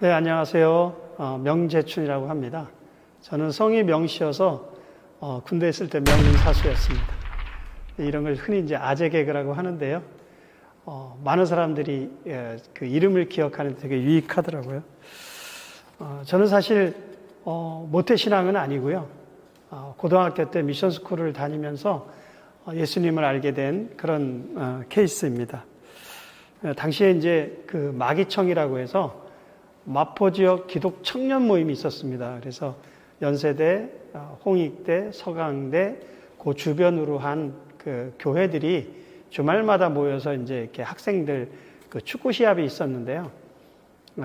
네, 안녕하세요. 명재춘이라고 합니다. 저는 성이 명씨여서 군대에 있을 때 명문사수였습니다. 이런 걸 흔히 이제 아재 개그라고 하는데요. 많은 사람들이 그 이름을 기억하는 데 되게 유익하더라고요. 저는 사실 모태신앙은 아니고요. 고등학교 때 미션스쿨을 다니면서 예수님을 알게 된 그런 케이스입니다. 당시에 이제 그 마기청이라고 해서 마포 지역 기독 청년 모임이 있었습니다. 그래서 연세대, 홍익대, 서강대, 그 주변으로 한 그 교회들이 주말마다 모여서 이제 이렇게 학생들 그 축구 시합이 있었는데요.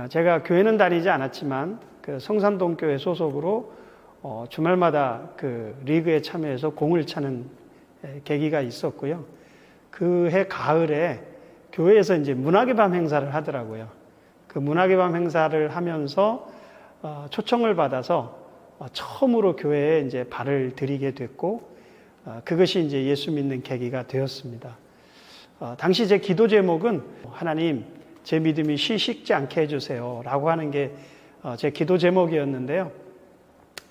제가 교회는 다니지 않았지만 그 성산동 교회 소속으로 주말마다 그 리그에 참여해서 공을 차는 계기가 있었고요. 그 해 가을에 교회에서 이제 문학의 밤 행사를 하더라고요. 그 문학의 밤 행사를 하면서 초청을 받아서 처음으로 교회에 이제 발을 들이게 됐고, 그것이 이제 예수 믿는 계기가 되었습니다. 당시 제 기도 제목은 하나님, 제 믿음이 식지 않게 해주세요 라고 하는 게 제 기도 제목이었는데요.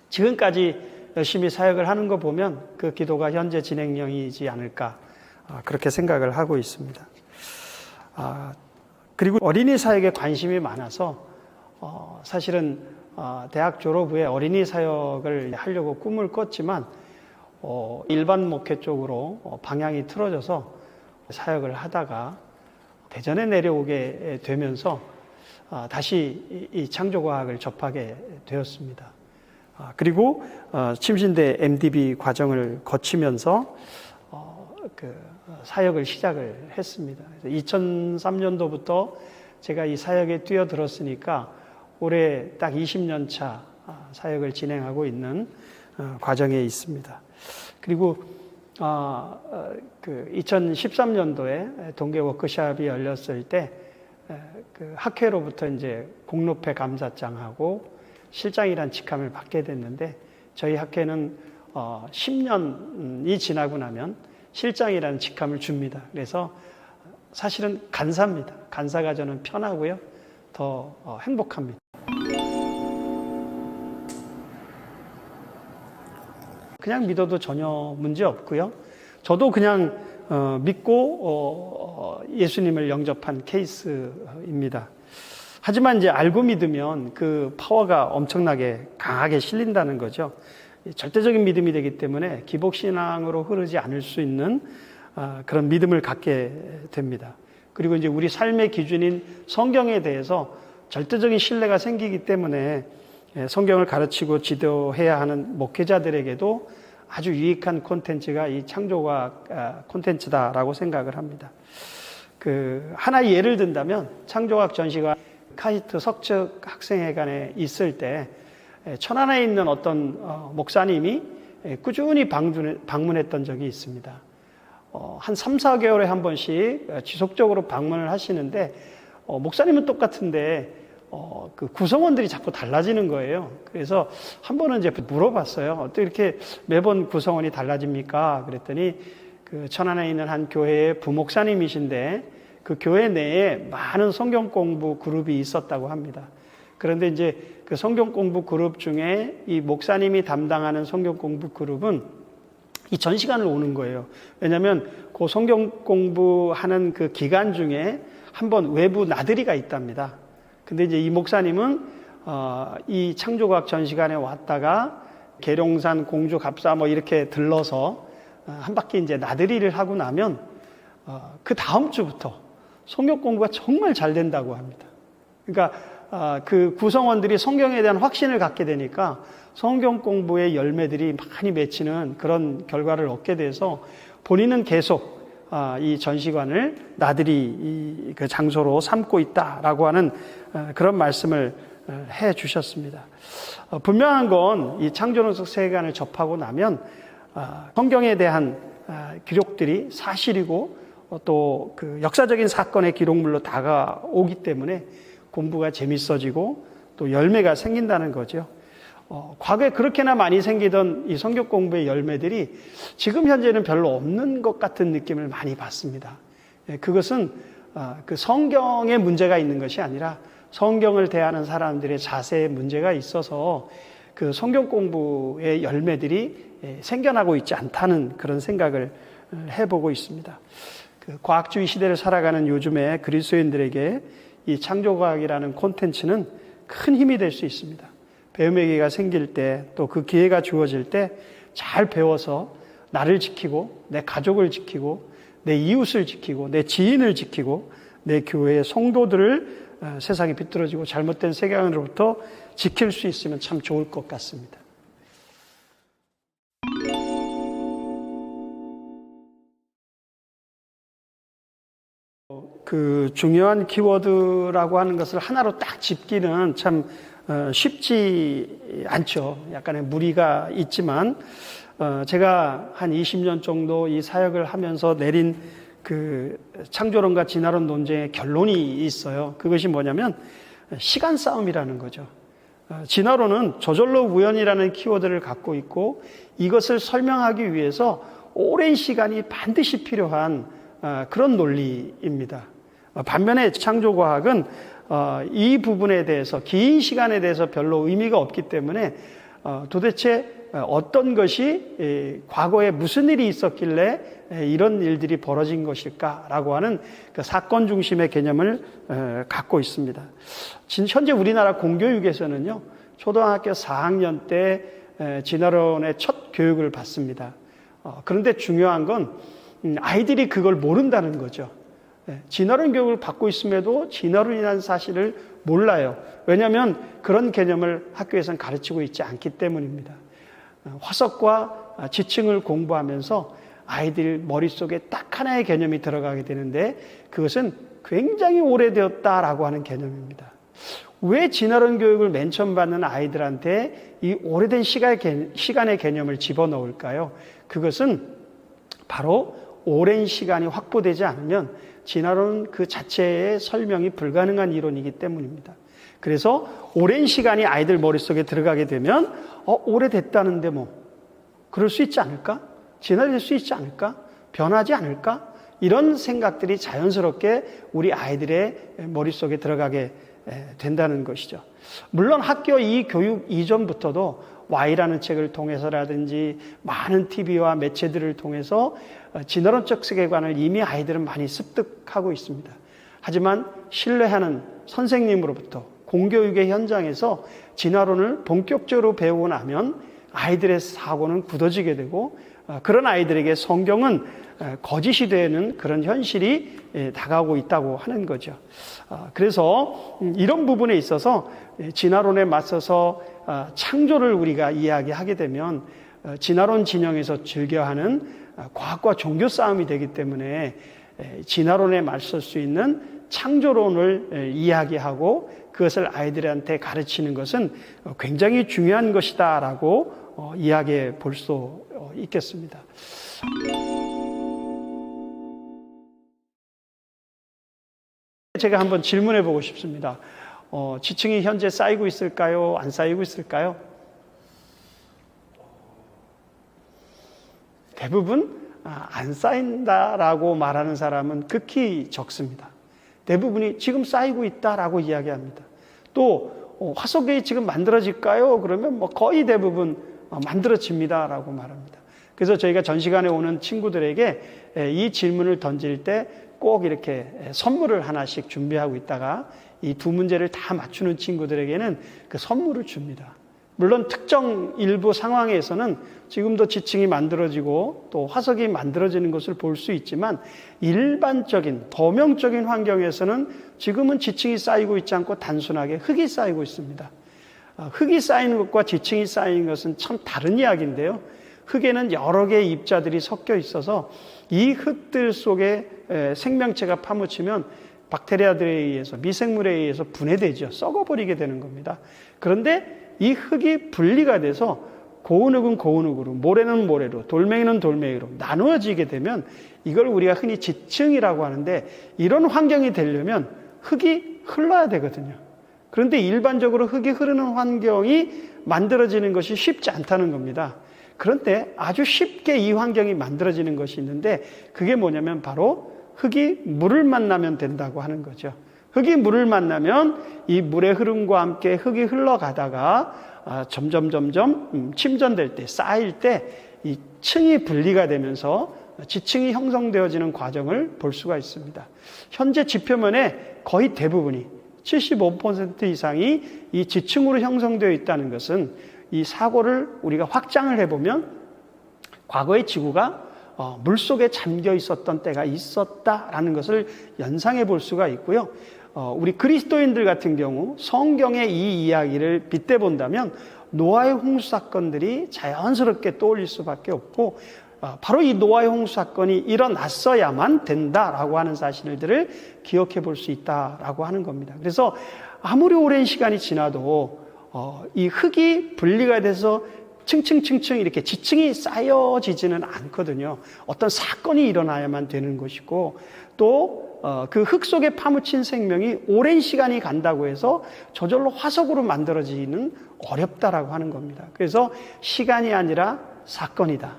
지금까지 열심히 사역을 하는 거 보면 그 기도가 현재 진행형이지 않을까, 그렇게 생각을 하고 있습니다. 그리고 어린이 사역에 관심이 많아서 사실은 대학 졸업 후에 어린이 사역을 하려고 꿈을 꿨지만 일반 목회 쪽으로 방향이 틀어져서 사역을 하다가 대전에 내려오게 되면서 다시 이 창조과학을 접하게 되었습니다. 그리고 침신대 MDB 과정을 거치면서 그 사역을 시작을 했습니다. 2003년도부터 제가 이 사역에 뛰어들었으니까 올해 딱 20년 차 사역을 진행하고 있는 과정에 있습니다. 그리고 그 2013년도에 동계 워크숍이 열렸을 때 그 학회로부터 이제 공로패 감사장하고 실장이란 직함을 받게 됐는데, 저희 학회는 10년이 지나고 나면 실장이라는 직함을 줍니다. 그래서 사실은 간사입니다. 간사가 저는 편하고요. 더 행복합니다. 그냥 믿어도 전혀 문제 없고요. 저도 그냥 믿고 예수님을 영접한 케이스입니다. 하지만 이제 알고 믿으면 그 파워가 엄청나게 강하게 실린다는 거죠. 절대적인 믿음이 되기 때문에 기복신앙으로 흐르지 않을 수 있는 그런 믿음을 갖게 됩니다. 그리고 이제 우리 삶의 기준인 성경에 대해서 절대적인 신뢰가 생기기 때문에 성경을 가르치고 지도해야 하는 목회자들에게도 아주 유익한 콘텐츠가 이 창조과학 콘텐츠다라고 생각을 합니다. 그 하나의 예를 든다면 창조과학 전시가 카이스트 석측 학생회관에 있을 때 천안에 있는 어떤 목사님이 꾸준히 방문했던 적이 있습니다. 한 3, 4개월에 한 번씩 지속적으로 방문을 하시는데 목사님은 똑같은데 그 구성원들이 자꾸 달라지는 거예요. 그래서 한 번은 이제 물어봤어요. 어떻게 이렇게 매번 구성원이 달라집니까? 그랬더니 그 천안에 있는 한 교회의 부목사님이신데 그 교회 내에 많은 성경 공부 그룹이 있었다고 합니다. 그런데 이제 그 성경 공부 그룹 중에 이 목사님이 담당하는 성경 공부 그룹은 이 전시관을 오는 거예요. 왜냐하면 그 성경 공부하는 그 기간 중에 한번 외부 나들이가 있답니다. 근데 이제 이 목사님은 이 창조과학 전시관에 왔다가 계룡산, 공주, 갑사 뭐 이렇게 들러서 한 바퀴 이제 나들이를 하고 나면 그 다음 주부터 성경 공부가 정말 잘 된다고 합니다. 그러니까 그 구성원들이 성경에 대한 확신을 갖게 되니까 성경 공부의 열매들이 많이 맺히는 그런 결과를 얻게 돼서 본인은 계속 이 전시관을 나들이 그 장소로 삼고 있다라고 하는 그런 말씀을 해 주셨습니다. 분명한 건 이 창조론석 세계관을 접하고 나면 성경에 대한 기록들이 사실이고 또 그 역사적인 사건의 기록물로 다가오기 때문에 공부가 재밌어지고 또 열매가 생긴다는 거죠. 과거에 그렇게나 많이 생기던 이 성경 공부의 열매들이 지금 현재는 별로 없는 것 같은 느낌을 많이 받습니다. 그것은 그 성경에 문제가 있는 것이 아니라 성경을 대하는 사람들의 자세에 문제가 있어서 그 성경 공부의 열매들이 생겨나고 있지 않다는 그런 생각을 해보고 있습니다. 그 과학주의 시대를 살아가는 요즘에 그리스도인들에게 이 창조과학이라는 콘텐츠는 큰 힘이 될 수 있습니다. 배움의 기회가 생길 때, 또 그 기회가 주어질 때 잘 배워서 나를 지키고 내 가족을 지키고 내 이웃을 지키고 내 지인을 지키고 내 교회의 성도들을 세상에 비뚤어지고 잘못된 세상으로부터 지킬 수 있으면 참 좋을 것 같습니다. 그 중요한 키워드라고 하는 것을 하나로 딱 짚기는 참 쉽지 않죠. 약간의 무리가 있지만 제가 한 20년 정도 이 사역을 하면서 내린 그 창조론과 진화론 논쟁의 결론이 있어요. 그것이 뭐냐면 시간 싸움이라는 거죠. 진화론은 저절로 우연이라는 키워드를 갖고 있고 이것을 설명하기 위해서 오랜 시간이 반드시 필요한 그런 논리입니다. 반면에 창조과학은 이 부분에 대해서 긴 시간에 대해서 별로 의미가 없기 때문에 도대체 어떤 것이 과거에 무슨 일이 있었길래 이런 일들이 벌어진 것일까라고 하는 그 사건 중심의 개념을 갖고 있습니다. 현재 우리나라 공교육에서는요, 초등학교 4학년 때 진화론의 첫 교육을 받습니다. 그런데 중요한 건 아이들이 그걸 모른다는 거죠. 진화론 교육을 받고 있음에도 진화론이라는 사실을 몰라요. 왜냐하면 그런 개념을 학교에서는 가르치고 있지 않기 때문입니다. 화석과 지층을 공부하면서 아이들 머릿속에 딱 하나의 개념이 들어가게 되는데 그것은 굉장히 오래되었다라고 하는 개념입니다. 왜 진화론 교육을 맨 처음 받는 아이들한테 이 오래된 시간의 개념을 집어넣을까요? 그것은 바로 오랜 시간이 확보되지 않으면 진화론은 그 자체의 설명이 불가능한 이론이기 때문입니다. 그래서 오랜 시간이 아이들 머릿속에 들어가게 되면 오래됐다는데 뭐 그럴 수 있지 않을까? 진화될 수 있지 않을까? 변하지 않을까? 이런 생각들이 자연스럽게 우리 아이들의 머릿속에 들어가게 된다는 것이죠. 물론 학교 이 교육 이전부터도 Y라는 책을 통해서라든지 많은 TV와 매체들을 통해서 진화론적 세계관을 이미 아이들은 많이 습득하고 있습니다. 하지만 신뢰하는 선생님으로부터 공교육의 현장에서 진화론을 본격적으로 배우고 나면 아이들의 사고는 굳어지게 되고 그런 아이들에게 성경은 거짓이 되는 그런 현실이 다가오고 있다고 하는 거죠. 그래서 이런 부분에 있어서 진화론에 맞서서 창조를 우리가 이야기하게 되면 진화론 진영에서 즐겨하는 과학과 종교 싸움이 되기 때문에 진화론에 맞설 수 있는 창조론을 이야기하고 그것을 아이들한테 가르치는 것은 굉장히 중요한 것이다라고 이야기해 볼 수 있겠습니다. 제가 한번 질문해 보고 싶습니다. 지층이 현재 쌓이고 있을까요? 안 쌓이고 있을까요? 대부분 안 쌓인다라고 말하는 사람은 극히 적습니다. 대부분이 지금 쌓이고 있다라고 이야기합니다. 또 화석이 지금 만들어질까요? 그러면 거의 대부분 만들어집니다라고 말합니다. 그래서 저희가 전 시간에 오는 친구들에게 이 질문을 던질 때 꼭 이렇게 선물을 하나씩 준비하고 있다가 이 두 문제를 다 맞추는 친구들에게는 그 선물을 줍니다. 물론 특정 일부 상황에서는 지금도 지층이 만들어지고 또 화석이 만들어지는 것을 볼 수 있지만 일반적인 도명적인 환경에서는 지금은 지층이 쌓이고 있지 않고 단순하게 흙이 쌓이고 있습니다. 흙이 쌓이는 것과 지층이 쌓이는 것은 참 다른 이야기인데요. 흙에는 여러 개의 입자들이 섞여 있어서 이 흙들 속에 생명체가 파묻히면 박테리아들에 의해서 미생물에 의해서 분해되죠. 썩어버리게 되는 겁니다. 그런데 이 흙이 분리가 돼서 고운 흙은 고운 흙으로, 모래는 모래로, 돌멩이는 돌멩이로 나누어지게 되면 이걸 우리가 흔히 지층이라고 하는데 이런 환경이 되려면 흙이 흘러야 되거든요. 그런데 일반적으로 흙이 흐르는 환경이 만들어지는 것이 쉽지 않다는 겁니다. 그런데 아주 쉽게 이 환경이 만들어지는 것이 있는데 그게 뭐냐면 바로 흙이 물을 만나면 된다고 하는 거죠. 흙이 물을 만나면 이 물의 흐름과 함께 흙이 흘러가다가 점점 침전될 때, 쌓일 때 이 층이 분리가 되면서 지층이 형성되어지는 과정을 볼 수가 있습니다. 현재 지표면에 거의 대부분이 75% 이상이 이 지층으로 형성되어 있다는 것은 이 사고를 우리가 확장을 해보면 과거의 지구가 물속에 잠겨 있었던 때가 있었다라는 것을 연상해 볼 수가 있고요. 우리 그리스도인들 같은 경우 성경의 이 이야기를 빗대 본다면 노아의 홍수 사건들이 자연스럽게 떠올릴 수밖에 없고, 바로 이 노아의 홍수 사건이 일어났어야만 된다라고 하는 사실들을 기억해 볼 수 있다라고 하는 겁니다. 그래서 아무리 오랜 시간이 지나도 이 흙이 분리가 돼서 층층 이렇게 지층이 쌓여지지는 않거든요. 어떤 사건이 일어나야만 되는 것이고, 또 그 흙 속에 파묻힌 생명이 오랜 시간이 간다고 해서 저절로 화석으로 만들어지는 어렵다라고 하는 겁니다. 그래서 시간이 아니라 사건이다.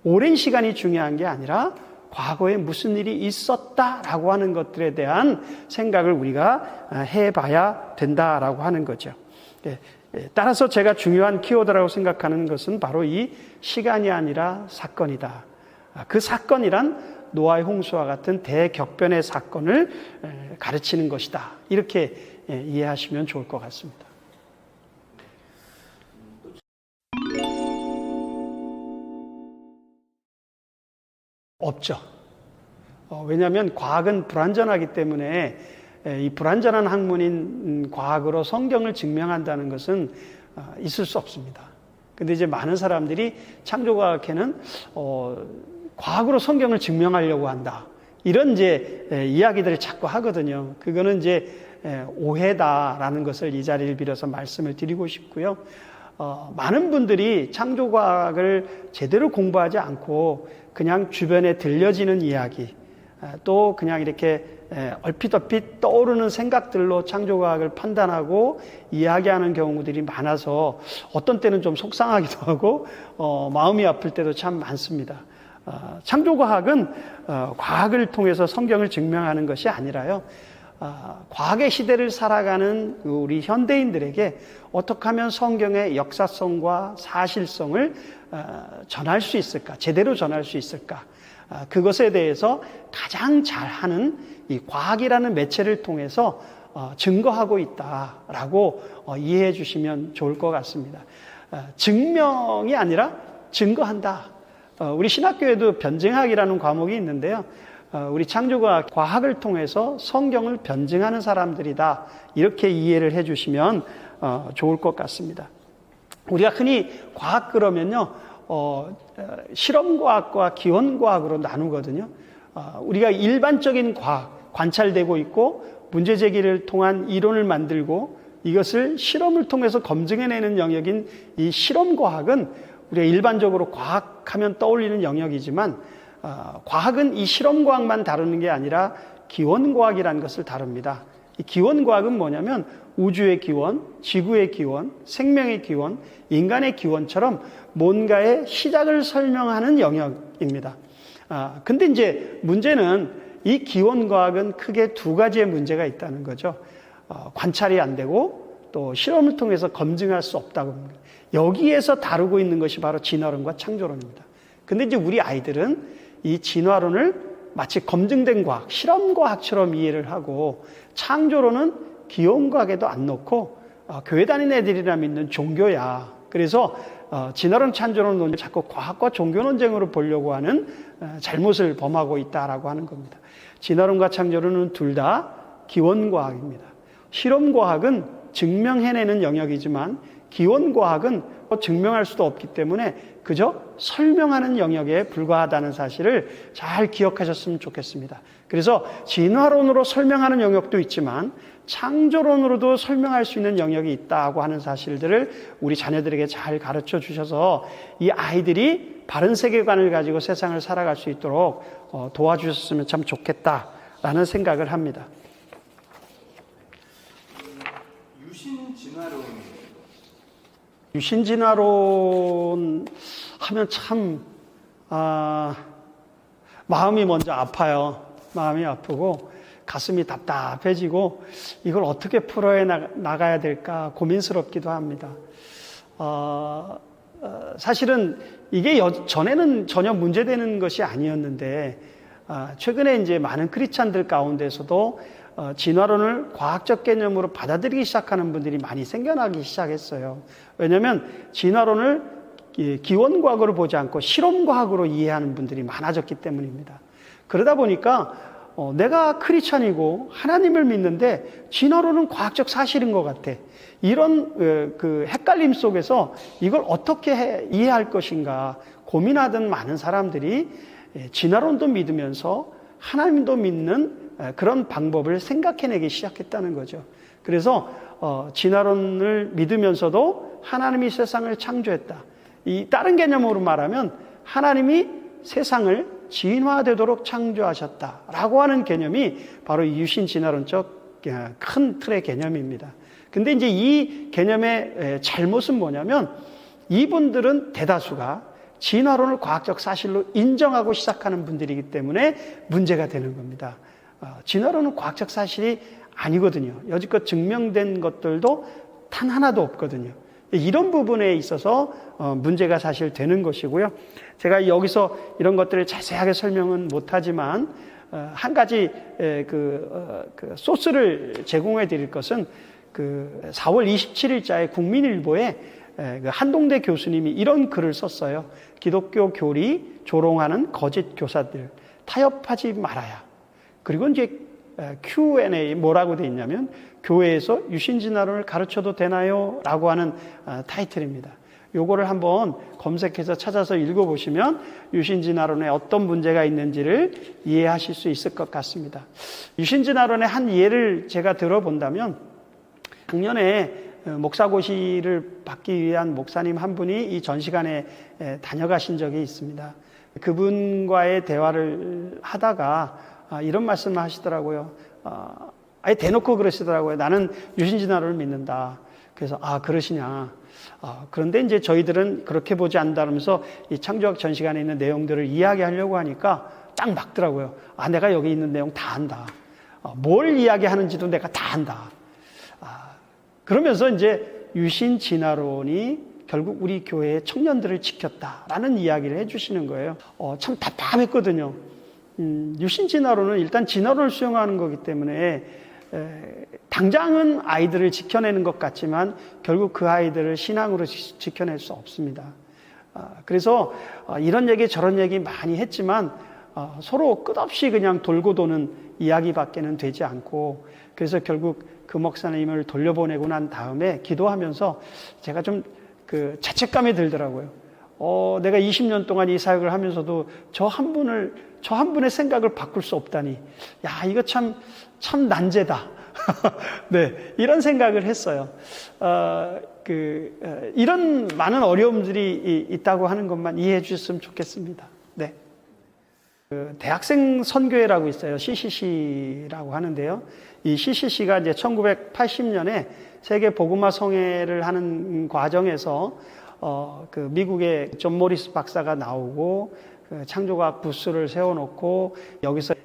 오랜 시간이 중요한 게 아니라 과거에 무슨 일이 있었다라고 하는 것들에 대한 생각을 우리가 해봐야 된다라고 하는 거죠. 따라서 제가 중요한 키워드라고 생각하는 것은 바로 이 시간이 아니라 사건이다. 그 사건이란 노아의 홍수와 같은 대격변의 사건을 가르치는 것이다. 이렇게 이해하시면 좋을 것 같습니다. 없죠. 왜냐하면 과학은 불완전하기 때문에 이 불완전한 학문인 과학으로 성경을 증명한다는 것은 있을 수 없습니다. 근데 이제 많은 사람들이 창조과학회는 과학으로 성경을 증명하려고 한다. 이런 이제 이야기들을 자꾸 하거든요. 그거는 이제 오해다라는 것을 이 자리를 빌어서 말씀을 드리고 싶고요. 많은 분들이 창조과학을 제대로 공부하지 않고 그냥 주변에 들려지는 이야기, 또 그냥 이렇게 얼핏 떠오르는 생각들로 창조과학을 판단하고 이야기하는 경우들이 많아서 어떤 때는 좀 속상하기도 하고 마음이 아플 때도 참 많습니다. 창조과학은 과학을 통해서 성경을 증명하는 것이 아니라요, 과학의 시대를 살아가는 우리 현대인들에게 어떻게 하면 성경의 역사성과 사실성을 전할 수 있을까, 제대로 전할 수 있을까, 그것에 대해서 가장 잘하는 이 과학이라는 매체를 통해서 증거하고 있다라고 이해해 주시면 좋을 것 같습니다. 증명이 아니라 증거한다. 우리 신학교에도 변증학이라는 과목이 있는데요. 우리 창조과학, 과학을 통해서 성경을 변증하는 사람들이다. 이렇게 이해를 해 주시면 좋을 것 같습니다. 우리가 흔히 과학 그러면요, 실험과학과 기원과학으로 나누거든요. 우리가 일반적인 과학, 관찰되고 있고 문제 제기를 통한 이론을 만들고 이것을 실험을 통해서 검증해내는 영역인 이 실험과학은 우리가 일반적으로 과학하면 떠올리는 영역이지만 과학은 이 실험과학만 다루는 게 아니라 기원과학이라는 것을 다룹니다. 이 기원과학은 뭐냐면 우주의 기원, 지구의 기원, 생명의 기원, 인간의 기원처럼 뭔가의 시작을 설명하는 영역입니다. 근데 이제 문제는 이 기원과학은 크게 두 가지의 문제가 있다는 거죠. 관찰이 안 되고 또 실험을 통해서 검증할 수 없다고 합니다. 여기에서 다루고 있는 것이 바로 진화론과 창조론입니다. 근데 이제 우리 아이들은 이 진화론을 마치 검증된 과학, 실험과학처럼 이해를 하고 창조론은 기원과학에도 안 넣고 교회 다니는 애들이나 믿는 종교야. 그래서 진화론, 창조론을 자꾸 과학과 종교 논쟁으로 보려고 하는 잘못을 범하고 있다라고 하는 겁니다. 진화론과 창조론은 둘 다 기원과학입니다. 실험과학은 증명해내는 영역이지만 기원과학은 증명할 수도 없기 때문에 그저 설명하는 영역에 불과하다는 사실을 잘 기억하셨으면 좋겠습니다. 그래서 진화론으로 설명하는 영역도 있지만 창조론으로도 설명할 수 있는 영역이 있다고 하는 사실들을 우리 자녀들에게 잘 가르쳐 주셔서 이 아이들이 바른 세계관을 가지고 세상을 살아갈 수 있도록 도와주셨으면 참 좋겠다라는 생각을 합니다. 유신진화론 하면 참 마음이 먼저 아파요. 마음이 아프고 가슴이 답답해지고 이걸 어떻게 풀어야 나가야 될까 고민스럽기도 합니다. 사실은 이게 전에는 전혀 문제되는 것이 아니었는데 최근에 이제 많은 크리스찬들 가운데서도 진화론을 과학적 개념으로 받아들이기 시작하는 분들이 많이 생겨나기 시작했어요. 왜냐하면 진화론을 기원과학으로 보지 않고 실험과학으로 이해하는 분들이 많아졌기 때문입니다. 그러다 보니까 내가 크리스찬이고 하나님을 믿는데 진화론은 과학적 사실인 것 같아. 이런 그 헷갈림 속에서 이걸 어떻게 이해할 것인가 고민하던 많은 사람들이 진화론도 믿으면서 하나님도 믿는 그런 방법을 생각해내기 시작했다는 거죠. 그래서 진화론을 믿으면서도 하나님이 세상을 창조했다. 이 다른 개념으로 말하면 하나님이 세상을 진화되도록 창조하셨다라고 하는 개념이 바로 유신 진화론적 큰 틀의 개념입니다. 근데 이제 이 개념의 잘못은 뭐냐면 이분들은 대다수가 진화론을 과학적 사실로 인정하고 시작하는 분들이기 때문에 문제가 되는 겁니다. 진화론은 과학적 사실이 아니거든요. 여지껏 증명된 것들도 단 하나도 없거든요. 이런 부분에 있어서 문제가 사실 되는 것이고요. 제가 여기서 이런 것들을 자세하게 설명은 못하지만 한 가지 소스를 제공해 드릴 것은 4월 27일자에 국민일보에 한동대 교수님이 이런 글을 썼어요. 기독교 교리 조롱하는 거짓 교사들 타협하지 말아야. 그리고 이제 Q&A 뭐라고 돼 있냐면 교회에서 유신진화론을 가르쳐도 되나요? 라고 하는 타이틀입니다. 요거를 한번 검색해서 찾아서 읽어보시면 유신진화론에 어떤 문제가 있는지를 이해하실 수 있을 것 같습니다. 유신진화론의 한 예를 제가 들어본다면 작년에 목사고시를 받기 위한 목사님 한 분이 이 전시관에 다녀가신 적이 있습니다. 그분과의 대화를 하다가 이런 말씀을 하시더라고요. 아예 대놓고 그러시더라고요. 나는 유신진화론을 믿는다. 그래서 그러시냐. 그런데 이제 저희들은 그렇게 보지 않는다면서 이 창조학 전시관에 있는 내용들을 이야기하려고 하니까 딱 막더라고요. 내가 여기 있는 내용 다 안다. 뭘 이야기하는지도 내가 다 안다. 그러면서 이제 유신진화론이 결국 우리 교회의 청년들을 지켰다라는 이야기를 해주시는 거예요. 참 답답했거든요. 유신진화론은 일단 진화론을 수용하는 거기 때문에 당장은 아이들을 지켜내는 것 같지만 결국 그 아이들을 신앙으로 지켜낼 수 없습니다. 그래서 이런 얘기 저런 얘기 많이 했지만 서로 끝없이 그냥 돌고 도는 이야기밖에는 되지 않고 그래서 결국 그 목사님을 돌려보내고 난 다음에 기도하면서 제가 좀 자책감이 들더라고요. 내가 20년 동안 이 사역을 하면서도 저 한 분의 생각을 바꿀 수 없다니. 야, 이거 참 난제다. 네, 이런 생각을 했어요. 이런 많은 어려움들이 있다고 하는 것만 이해해 주셨으면 좋겠습니다. 네. 대학생 선교회라고 있어요. CCC라고 하는데요. 이 CCC가 이제 1980년에 세계 복음화 성회를 하는 과정에서 미국의 존 모리스 박사가 나오고 창조과학 부스를 세워놓고 여기서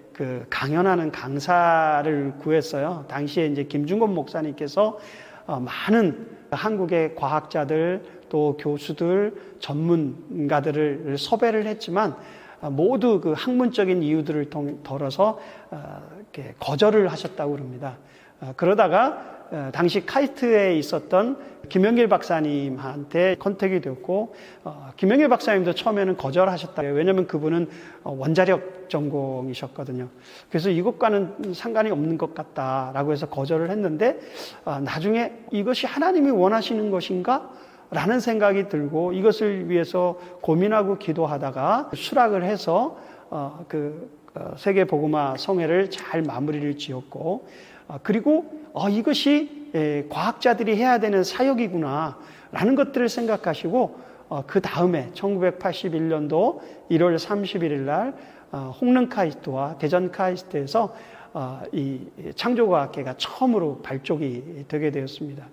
강연하는 강사를 구했어요. 당시에 이제 김중건 목사님께서 많은 한국의 과학자들 또 교수들 전문가들을 섭외를 했지만 모두 그 학문적인 이유들을 덜어서 거절을 하셨다고 그럽니다. 그러다가 당시 카이스트에 있었던 김영길 박사님한테 컨택이 되었고 김영길 박사님도 처음에는 거절하셨다. 왜냐하면 그분은 원자력 전공이셨거든요. 그래서 이것과는 상관이 없는 것 같다라고 해서 거절을 했는데 나중에 이것이 하나님이 원하시는 것인가? 라는 생각이 들고 이것을 위해서 고민하고 기도하다가 수락을 해서 세계 복음화 성회를 잘 마무리를 지었고 그리고 이것이 과학자들이 해야 되는 사역이구나 라는 것들을 생각하시고 그 다음에 1981년도 1월 31일 날 홍릉 카이스트와 대전 카이스트에서 이 창조과학계가 처음으로 발족이 되게 되었습니다.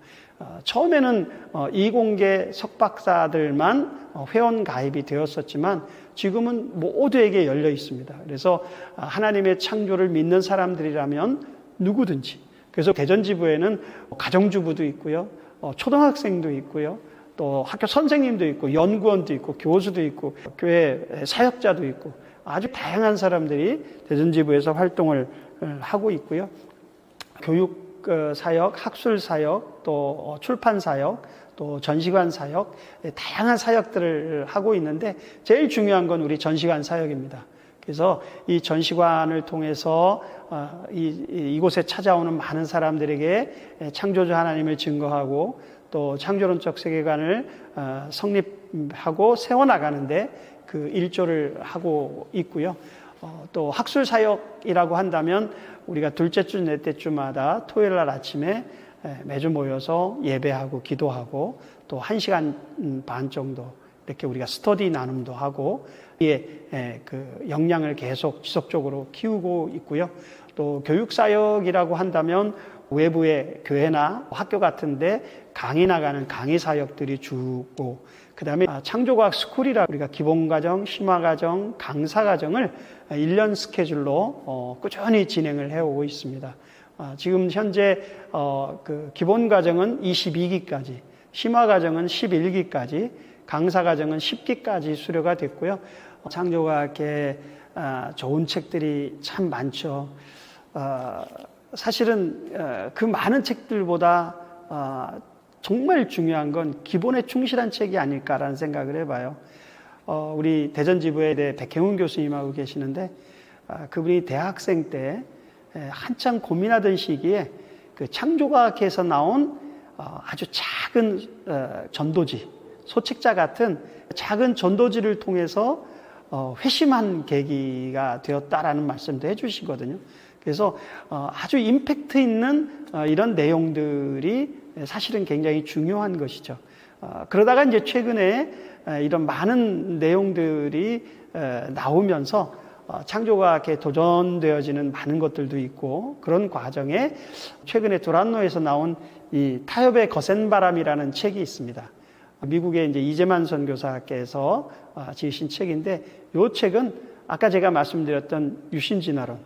처음에는 이공계 석박사들만 회원 가입이 되었었지만 지금은 모두에게 열려 있습니다. 그래서 하나님의 창조를 믿는 사람들이라면 누구든지, 그래서 대전지부에는 가정주부도 있고요, 초등학생도 있고요, 또 학교 선생님도 있고, 연구원도 있고, 교수도 있고, 교회 사역자도 있고, 아주 다양한 사람들이 대전지부에서 활동을 하고 있고요. 교육 사역, 학술 사역, 또 출판 사역, 또 전시관 사역, 다양한 사역들을 하고 있는데 제일 중요한 건 우리 전시관 사역입니다. 그래서 이 전시관을 통해서 이곳에 찾아오는 많은 사람들에게 창조주 하나님을 증거하고 또 창조론적 세계관을 성립하고 세워나가는데 그 일조를 하고 있고요. 또 학술 사역이라고 한다면 우리가 둘째 주, 넷째 주마다 토요일 날 아침에 매주 모여서 예배하고 기도하고 또 1시간 반 정도 이렇게 우리가 스터디 나눔도 하고 그 역량을 계속 지속적으로 키우고 있고요. 또 교육 사역이라고 한다면 외부의 교회나 학교 같은데 강의 나가는 강의 사역들이 주고, 그 다음에 창조과학 스쿨이라 우리가 기본과정, 심화과정, 강사과정을 1년 스케줄로 꾸준히 진행을 해오고 있습니다. 지금 현재 그 기본과정은 22기까지, 심화과정은 11기까지, 강사과정은 10기까지 수료가 됐고요. 창조과학에 좋은 책들이 참 많죠. 사실은 그 많은 책들보다 정말 중요한 건 기본에 충실한 책이 아닐까라는 생각을 해봐요. 우리 대전지부에 백혜훈 교수님하고 계시는데 그분이 대학생 때 한참 고민하던 시기에 그 창조과학에서 나온 아주 작은 전도지, 소책자 같은 작은 전도지를 통해서 회심한 계기가 되었다라는 말씀도 해주시거든요. 그래서 아주 임팩트 있는 이런 내용들이 사실은 굉장히 중요한 것이죠. 그러다가 이제 최근에 이런 많은 내용들이 나오면서 창조과학에 도전되어지는 많은 것들도 있고, 그런 과정에 최근에 두란노에서 나온 이 타협의 거센 바람이라는 책이 있습니다. 미국의 이제 이재만 선교사께서 지으신 책인데, 이 책은 아까 제가 말씀드렸던 유신진화론,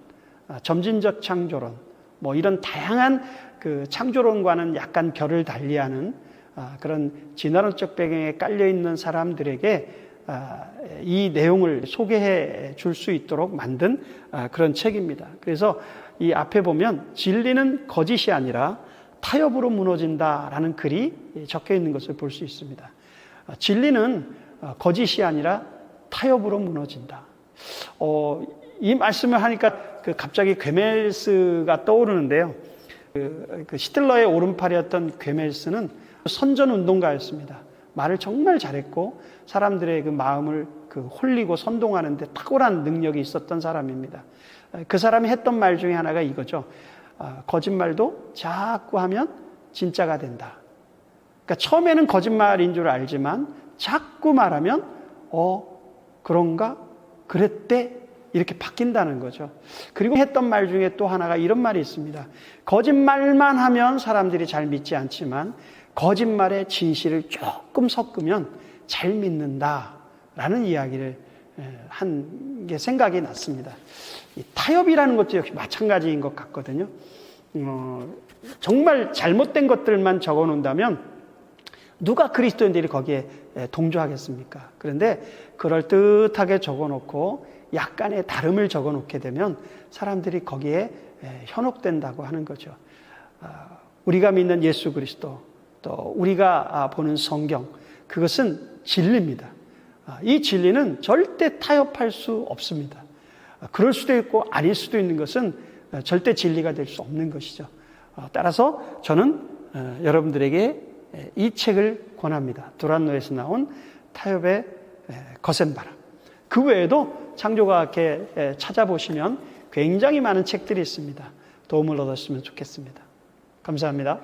점진적 창조론, 뭐 이런 다양한 그 창조론과는 약간 결을 달리하는 그런 진화론적 배경에 깔려 있는 사람들에게 이 내용을 소개해 줄 수 있도록 만든 그런 책입니다. 그래서 이 앞에 보면 진리는 거짓이 아니라 타협으로 무너진다라는 글이 적혀 있는 것을 볼 수 있습니다. 진리는 거짓이 아니라 타협으로 무너진다. 이 말씀을 하니까 갑자기 괴멜스가 떠오르는데요. 그 히틀러의 오른팔이었던 괴멜스는 선전운동가였습니다. 말을 정말 잘했고 사람들의 그 마음을 홀리고 선동하는 데 탁월한 능력이 있었던 사람입니다. 그 사람이 했던 말 중에 하나가 이거죠. 거짓말도 자꾸 하면 진짜가 된다. 그러니까 처음에는 거짓말인 줄 알지만 자꾸 말하면 그런가? 그랬대? 이렇게 바뀐다는 거죠. 그리고 했던 말 중에 또 하나가 이런 말이 있습니다. 거짓말만 하면 사람들이 잘 믿지 않지만 거짓말에 진실을 조금 섞으면 잘 믿는다라는 이야기를 한 게 생각이 났습니다. 이 타협이라는 것도 역시 마찬가지인 것 같거든요. 정말 잘못된 것들만 적어 놓는다면 누가 그리스도인들이 거기에 동조하겠습니까? 그런데 그럴듯하게 적어 놓고 약간의 다름을 적어 놓게 되면 사람들이 거기에 현혹된다고 하는 거죠. 우리가 믿는 예수 그리스도, 또 우리가 보는 성경, 그것은 진리입니다. 이 진리는 절대 타협할 수 없습니다. 그럴 수도 있고 아닐 수도 있는 것은 절대 진리가 될 수 없는 것이죠. 따라서 저는 여러분들에게 이 책을 권합니다. 두란노에서 나온 타협의 거센 바람. 그 외에도 창조과학에 찾아보시면 굉장히 많은 책들이 있습니다. 도움을 얻었으면 좋겠습니다. 감사합니다.